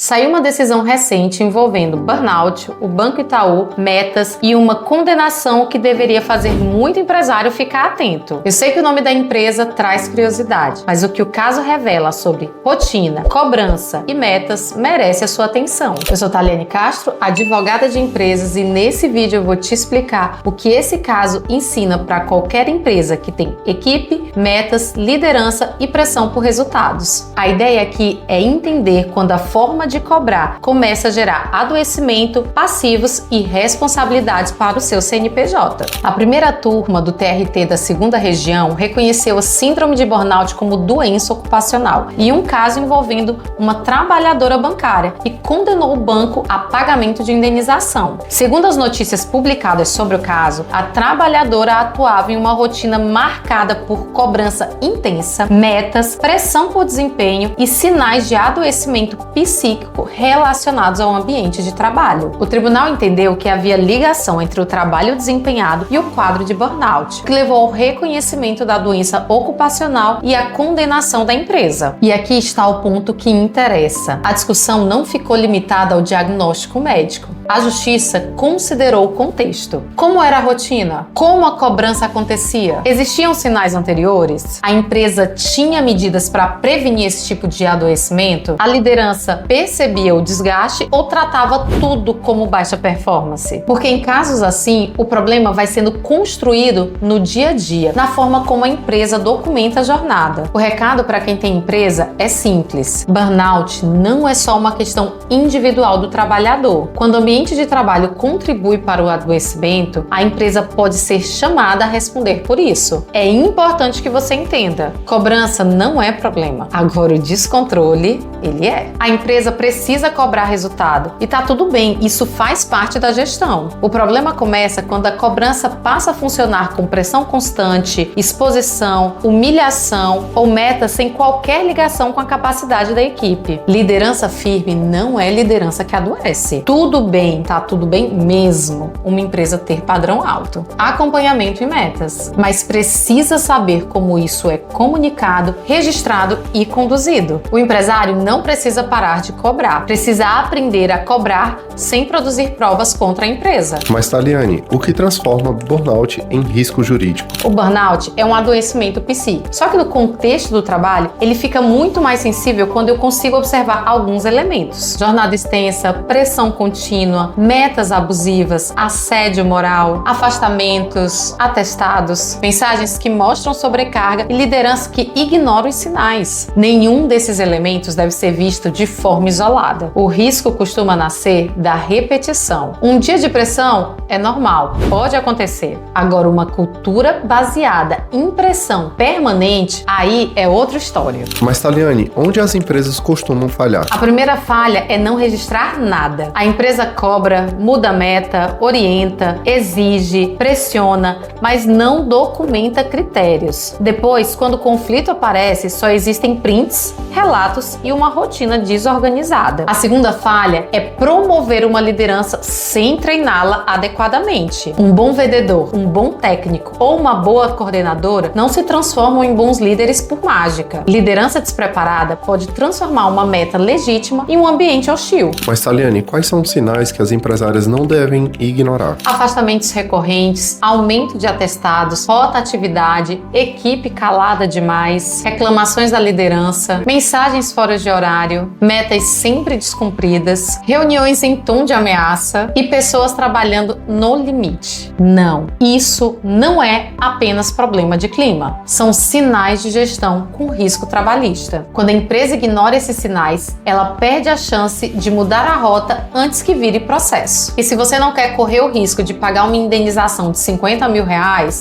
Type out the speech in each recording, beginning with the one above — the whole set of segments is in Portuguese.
Saiu uma decisão recente envolvendo burnout, o Banco Itaú, metas e uma condenação que deveria fazer muito empresário ficar atento. Eu sei que o nome da empresa traz curiosidade, mas o que o caso revela sobre rotina, cobrança e metas merece a sua atenção. Eu sou Thaliane Castro, advogada de empresas, e nesse vídeo eu vou te explicar o que esse caso ensina para qualquer empresa que tem equipe, metas, liderança e pressão por resultados. A ideia aqui é entender quando a forma de cobrar começa a gerar adoecimento, passivos e responsabilidades para o seu CNPJ. A primeira turma do TRT da 2ª região reconheceu a síndrome de burnout como doença ocupacional e um caso envolvendo uma trabalhadora bancária e condenou o banco a pagamento de indenização. Segundo as notícias publicadas sobre o caso, a trabalhadora atuava em uma rotina marcada por cobrança intensa, metas, pressão por desempenho e sinais de adoecimento psíquico relacionados ao ambiente de trabalho. O tribunal entendeu que havia ligação entre o trabalho desempenhado e o quadro de burnout, que levou ao reconhecimento da doença ocupacional e à condenação da empresa. E aqui está o ponto que interessa. A discussão não ficou limitada ao diagnóstico médico. A justiça considerou o contexto. Como era a rotina? Como a cobrança acontecia? Existiam sinais anteriores? A empresa tinha medidas para prevenir esse tipo de adoecimento? A liderança percebia o desgaste ou tratava tudo como baixa performance? Porque em casos assim, o problema vai sendo construído no dia a dia, na forma como a empresa documenta a jornada. O recado para quem tem empresa é simples. Burnout não é só uma questão individual do trabalhador. Quando o ambiente de trabalho contribui para o adoecimento, a empresa pode ser chamada a responder por isso. É importante que você entenda. Cobrança não é problema. Agora, o descontrole, ele é. A empresa precisa cobrar resultado. E tá tudo bem, isso faz parte da gestão. O problema começa quando a cobrança passa a funcionar com pressão constante, exposição, humilhação ou metas sem qualquer ligação com a capacidade da equipe. Liderança firme não é liderança que adoece. Tudo bem, tá tudo bem mesmo uma empresa ter padrão alto, acompanhamento e metas, mas precisa saber como isso é comunicado, registrado e conduzido. O empresário não precisa parar de cobrar, precisa aprender a cobrar sem produzir provas contra a empresa. Mas, Thaliane, o que transforma burnout em risco jurídico? O burnout é um adoecimento psíquico, só que no contexto do trabalho, ele fica muito mais sensível quando eu consigo observar alguns elementos: jornada extensa, pressão contínua, metas abusivas, assédio moral, afastamentos, atestados, mensagens que mostram sobrecarga e liderança que ignora os sinais. Nenhum desses elementos deve ser visto de forma isolada. O risco costuma nascer da repetição. Um dia de pressão é normal, pode acontecer. Agora, uma cultura baseada em pressão permanente, aí é outra história. Mas, Thaliane, onde as empresas costumam falhar? A primeira falha é não registrar nada. A empresa cobra, muda a meta, orienta, exige, pressiona, mas não documenta critérios. Depois, quando o conflito aparece, só existem prints, relatos e uma rotina desorganizada. A segunda falha é promover uma liderança sem treiná-la adequadamente. Um bom vendedor, um bom técnico ou uma boa coordenadora não se transformam em bons líderes por mágica. Liderança despreparada pode transformar uma meta legítima em um ambiente hostil. Mas, Thaliane, quais são os sinais que as empresárias não devem ignorar? Afastamentos recorrentes, aumento de atestados, rotatividade, equipe calada demais, reclamações da liderança, mensagens fora de horário, metas sempre descumpridas, reuniões em tom de ameaça e pessoas trabalhando no limite. Não, isso não é apenas problema de clima. São sinais de gestão com risco trabalhista. Quando a empresa ignora esses sinais, ela perde a chance de mudar a rota antes que vire processo. E se você não quer correr o risco de pagar uma indenização de R$50 mil,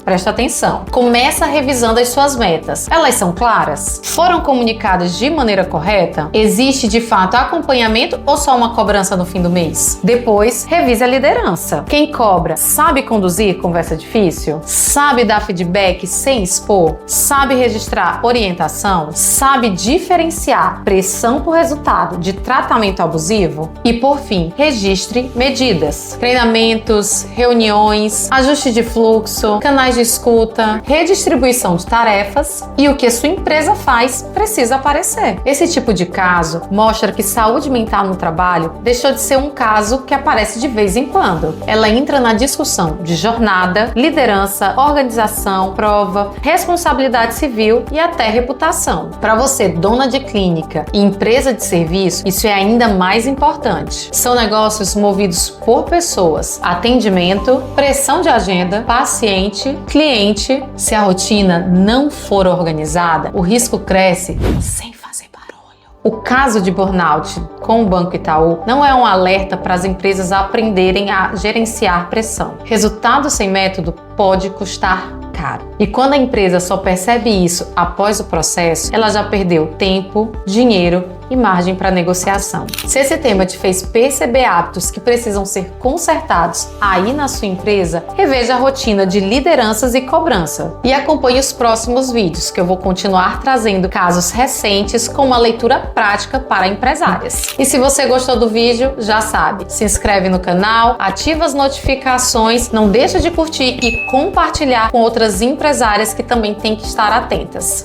presta atenção. Começa revisando as suas metas. Elas são claras? Foram comunicadas de maneira correta? Existe de fato acompanhamento ou só uma cobrança no fim do mês? Depois, revise a liderança. Quem cobra sabe conduzir conversa difícil? Sabe dar feedback sem expor? Sabe registrar orientação? Sabe diferenciar pressão por resultado de tratamento abusivo? E por fim, registre registre medidas, treinamentos, reuniões, ajuste de fluxo, canais de escuta, redistribuição de tarefas e o que a sua empresa faz precisa aparecer. Esse tipo de caso mostra que saúde mental no trabalho deixou de ser um caso que aparece de vez em quando. Ela entra na discussão de jornada, liderança, organização, prova, responsabilidade civil e até reputação. Para você, dona de clínica e empresa de serviço, isso é ainda mais importante. São negócios movidos por pessoas, atendimento, pressão de agenda, paciente, cliente. Se a rotina não for organizada, o risco cresce sem fazer barulho. O caso de burnout com o Banco Itaú não é um alerta para as empresas aprenderem a gerenciar pressão. Resultado sem método pode custar caro. E quando a empresa só percebe isso após o processo, ela já perdeu tempo, dinheiro e margem para negociação. Se esse tema te fez perceber hábitos que precisam ser consertados aí na sua empresa, reveja a rotina de lideranças e cobrança. E acompanhe os próximos vídeos, que eu vou continuar trazendo casos recentes com uma leitura prática para empresárias. E se você gostou do vídeo, já sabe, se inscreve no canal, ativa as notificações, não deixa de curtir e compartilhar com outras empresárias que também têm que estar atentas.